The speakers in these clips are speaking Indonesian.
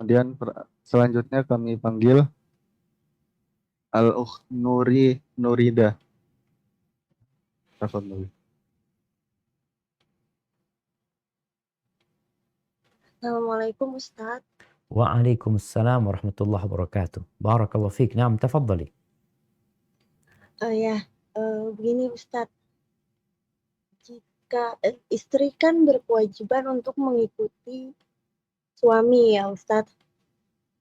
Kemudian selanjutnya kami panggil Al-Ukht Nurida. Tafadhali. Assalamualaikum Ustadz. Waalaikumsalam warahmatullahi wabarakatuh. Barakallahu fiik. Naam, tafadhali. Ya, begini Ustadz, jika istri kan berkewajiban untuk mengikuti suami ya Ustadz,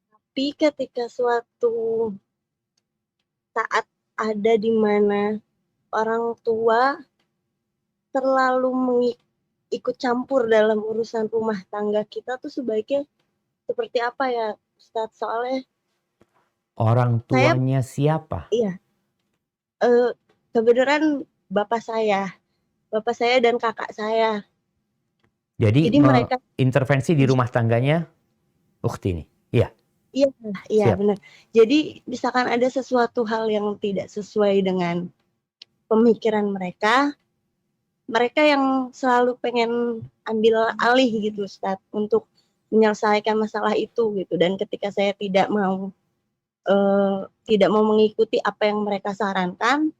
tapi ketika suatu saat ada di mana orang tua terlalu ikut campur dalam urusan rumah tangga kita tuh sebaiknya seperti apa ya Ustadz? Soalnya Orang saya, tuanya siapa? iya, kebenaran bapak saya dan kakak saya. Jadi Jadi mereka, intervensi di rumah tangganya ukhti ini. Iya. iya Siap. benar. Jadi misalkan ada sesuatu hal yang tidak sesuai dengan pemikiran mereka, mereka yang selalu pengen ambil alih gitu Ustadz untuk menyelesaikan masalah itu gitu. Dan ketika saya tidak mau mengikuti apa yang mereka sarankan,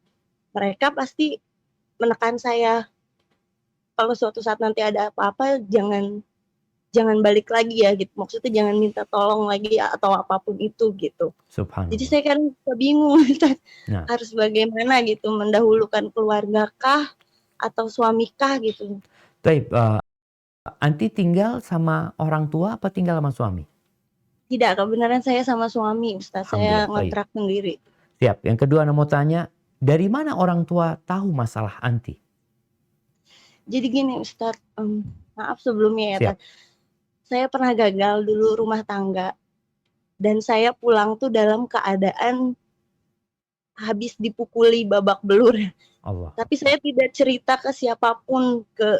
mereka pasti menekan saya, kalau suatu saat nanti ada apa-apa jangan balik lagi ya gitu. Maksudnya jangan minta tolong lagi atau apapun itu gitu. Jadi Subhanallah. saya kan bingung Nah, harus bagaimana gitu, mendahulukan keluarga kah atau suami kah gitu. baik, anti tinggal sama orang tua apa tinggal sama suami? Tidak, kebenaran saya sama suami Ustaz, saya Alhamdulillah, baik. ngontrak sendiri. Siap. Yang kedua, Anda mau tanya, dari mana orang tua tahu masalah anti? Jadi gini Ustaz, maaf sebelumnya ya Siap. saya pernah gagal dulu rumah tangga dan saya pulang tuh dalam keadaan habis dipukuli babak belur. Allah. Tapi saya tidak cerita ke siapapun, ke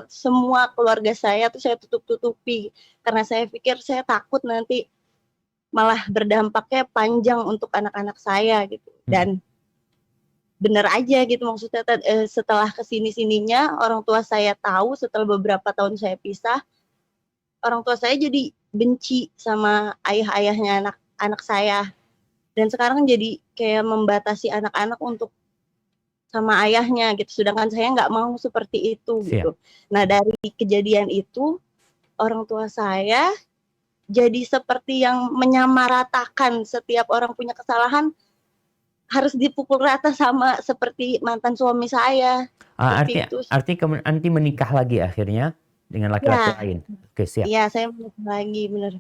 semua keluarga saya tuh saya tutup-tutupi karena saya pikir saya takut nanti malah berdampaknya panjang untuk anak-anak saya gitu. Dan bener aja gitu, maksudnya setelah kesini-sininya orang tua saya tahu, setelah beberapa tahun saya pisah, orang tua saya jadi benci sama ayah-ayahnya anak-anak saya. Dan sekarang jadi kayak membatasi anak-anak untuk sama ayahnya gitu, sedangkan saya nggak mau seperti itu gitu. Nah dari kejadian itu orang tua saya jadi seperti yang menyamaratakan setiap orang punya kesalahan harus dipukul rata sama seperti mantan suami saya. Arti anti menikah lagi akhirnya dengan laki-laki lain. Oke, siap. Iya, saya menikah lagi, benar.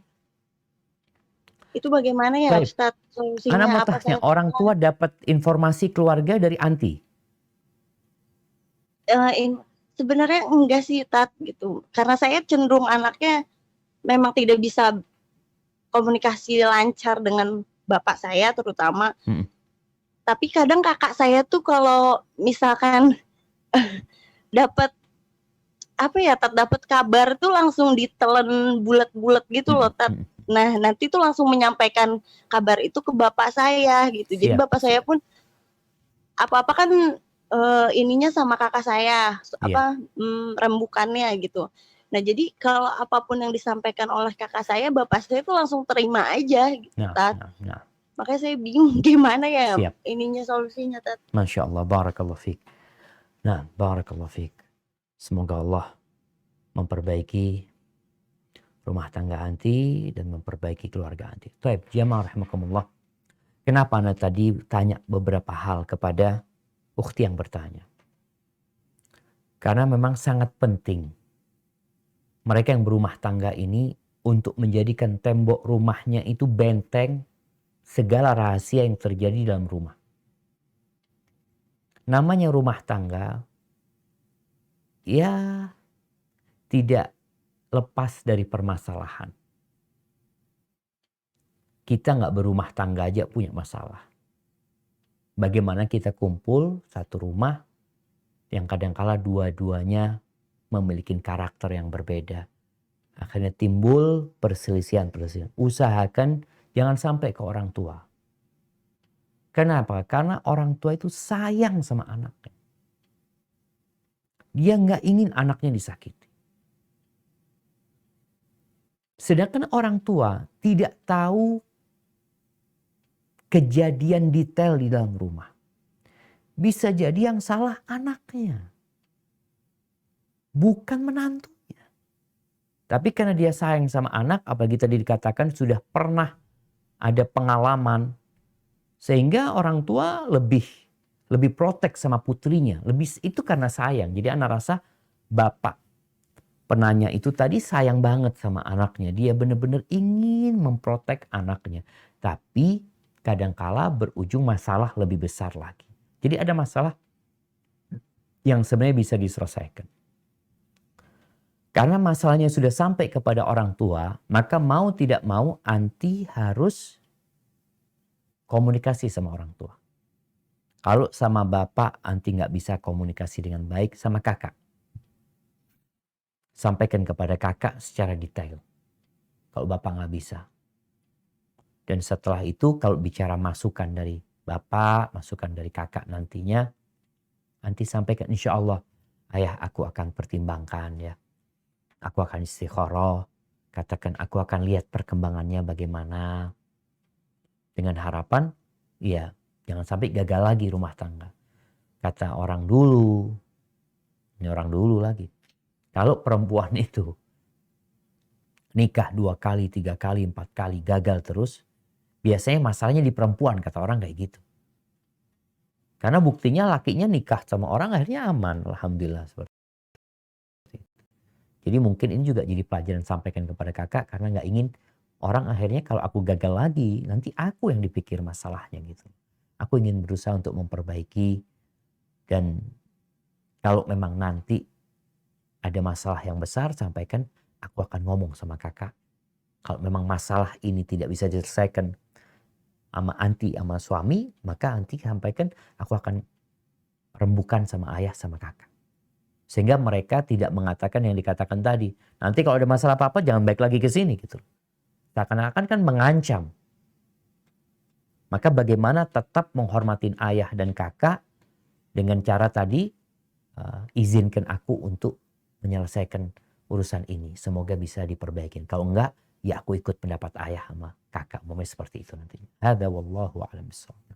Itu bagaimana ya Baik. Ustadz solusinya? Ana mau tanya, orang tua dapat informasi keluarga dari anti? Sebenarnya enggak sih Tat gitu, karena saya cenderung anaknya memang tidak bisa komunikasi lancar dengan bapak saya terutama. Tapi kadang kakak saya tuh kalau misalkan dapat apa ya, dapat kabar tuh langsung ditelan bulat-bulat gitu loh Tat. Nah nanti tuh langsung menyampaikan kabar itu ke bapak saya gitu. Jadi bapak saya pun apa-apa kan ininya sama kakak saya, rembukannya gitu. Nah jadi kalau apapun yang disampaikan oleh kakak saya, bapak saya itu langsung terima aja gitu, Tat. Makanya saya bingung gimana ya ininya solusinya, Tat. Masya Allah, barakallahu fiik. Nah, barakallahu fiik. Semoga Allah memperbaiki rumah tangga anti dan memperbaiki keluarga anti. Baik, jamaah rahimakumullah. Kenapa Anda tadi tanya beberapa hal kepada ukhti yang bertanya? Karena memang sangat penting mereka yang berumah tangga ini untuk menjadikan tembok rumahnya itu benteng segala rahasia yang terjadi dalam rumah. Namanya rumah tangga, ya tidak lepas dari permasalahan. Kita nggak berumah tangga aja punya masalah. Bagaimana kita kumpul satu rumah yang kadangkala dua-duanya memiliki karakter yang berbeda. Akhirnya timbul perselisihan-perselisihan. Usahakan jangan sampai ke orang tua. Kenapa? Karena orang tua itu sayang sama anaknya. Dia nggak ingin anaknya disakiti. Sedangkan orang tua tidak tahu kejadian detail di dalam rumah. Bisa jadi yang salah anaknya, bukan menantunya. Tapi karena dia sayang sama anak, apalagi tadi dikatakan sudah pernah ada pengalaman, sehingga orang tua lebih protek sama putrinya. Itu karena sayang. Jadi anak rasa bapak penanya itu tadi sayang banget sama anaknya. Dia benar-benar ingin memprotek anaknya. Tapi kadangkala berujung masalah lebih besar lagi. Jadi ada masalah yang sebenarnya bisa diselesaikan. Karena masalahnya sudah sampai kepada orang tua, maka mau tidak mau anti harus komunikasi sama orang tua. Kalau sama bapak anti nggak bisa komunikasi dengan baik, sama kakak. Sampaikan kepada kakak secara detail. Kalau bapak nggak bisa. Dan setelah itu kalau bicara masukan dari bapak, masukan dari kakak nantinya, nanti sampaikan insya Allah, ayah aku akan pertimbangkan ya. Aku akan istikharah, katakan aku akan lihat perkembangannya bagaimana. Dengan harapan, ya jangan sampai gagal lagi rumah tangga. Kata orang dulu, ini orang dulu lagi. Kalau perempuan itu nikah 2 kali, 3 kali, 4 kali gagal terus, biasanya masalahnya di perempuan, kata orang kayak gitu. Karena buktinya lakinya nikah sama orang akhirnya aman, alhamdulillah seperti itu. Jadi mungkin ini juga jadi pelajaran sampaikan kepada kakak karena nggak ingin orang akhirnya kalau aku gagal lagi nanti aku yang dipikir masalahnya gitu. Aku ingin berusaha untuk memperbaiki dan kalau memang nanti ada masalah yang besar sampaikan aku akan ngomong sama kakak. Kalau memang masalah ini tidak bisa diselesaikan sama anti sama suami, maka anti sampaikan aku akan rembukan sama ayah sama kakak. Sehingga mereka tidak mengatakan yang dikatakan tadi. Nanti kalau ada masalah apa-apa jangan balik lagi ke sini gitu. Seakan-akan kan mengancam. Maka bagaimana tetap menghormatin ayah dan kakak dengan cara tadi izinkan aku untuk menyelesaikan urusan ini. Semoga bisa diperbaiki. Kalau enggak, ya aku ikut pendapat ayah sama kakak. Seperti itu nantinya. Hadza wallahu a'lam bishawab.